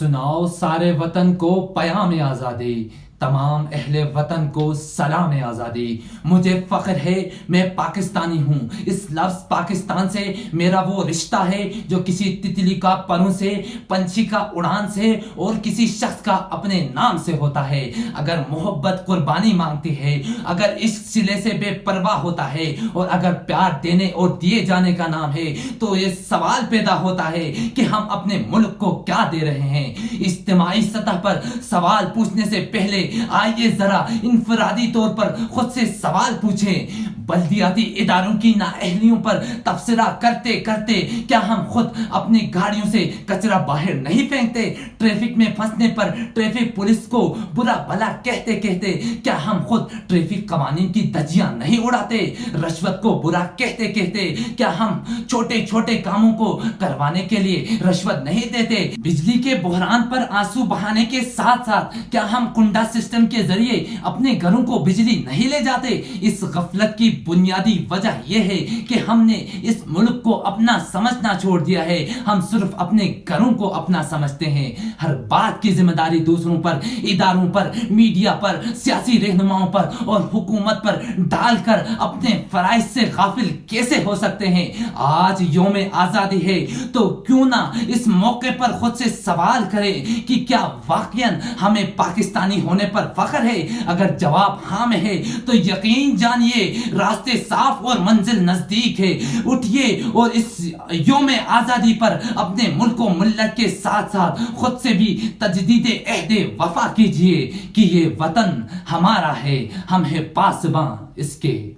سناؤ سارے وطن کو پیام آزادی، تمام اہل وطن کو سلام آزادی۔ مجھے فخر ہے میں پاکستانی ہوں، اس لفظ پاکستان سے میرا وہ رشتہ ہے جو کسی تتلی کا پروں سے، پنچھی کا اڑان سے اور کسی شخص کا اپنے نام سے ہوتا ہے۔ اگر محبت قربانی مانگتی ہے، اگر عشق سلے سے بے پرواہ ہوتا ہے اور اگر پیار دینے اور دیے جانے کا نام ہے، تو یہ سوال پیدا ہوتا ہے کہ ہم اپنے ملک کو کیا دے رہے ہیں۔ اجتماعی سطح پر سوال پوچھنے سے پہلے آئیے ذرا انفرادی طور پر خود سے سوال پوچھیں۔ بلدیاتی اداروں کی نااہلیوں پر تبصرہ کرتے کرتے کیا ہم خود اپنی گاڑیوں سے کچرا باہر نہیں پھینکتے؟ ٹریفک میں پھنسنے پر ٹریفک پولیس کو برا بھلا کہتے کہتے کیا ہم خود ٹریفک قوانین کی دھجیاں نہیں اڑاتے؟ رشوت کو برا کہتے کہتے کیا ہم چھوٹے چھوٹے کاموں کو کروانے کے لیے رشوت نہیں دیتے؟ بجلی کے بحران پر آنسو بہانے کے ساتھ ساتھ کیا ہم کنڈا سسٹم کے ذریعے اپنے گھروں کو بجلی نہیں لے جاتے؟ اس غفلت کی بنیادی وجہ یہ ہے کہ ہم نے اس ملک کو اپنا سمجھنا چھوڑ دیا ہے۔ ہم صرف اپنے گھروں کو اپنا سمجھتے ہیں۔ ہر بات کی ذمہ داری دوسروں پر، اداروں پر، میڈیا پر، سیاسی رہنماؤں پر اور حکومت پر ڈال کر اپنے فرائض سے غافل کیسے ہو سکتے ہیں؟ آج یوم آزادی ہے تو کیوں نہ اس موقع پر خود سے سوال کریں کہ کیا واقعاً ہمیں پاکستانی ہونے پر فخر ہے؟ اگر جواب ہاں میں ہے تو یقین جانیے راستے صاف اور منزل نزدیک ہے۔ اٹھیے اور اس یوم آزادی پر اپنے ملک و ملت کے ساتھ ساتھ خود سے بھی تجدید عہد وفا کیجیے کہ یہ وطن ہمارا ہے، ہم ہیں پاسباں اس کے۔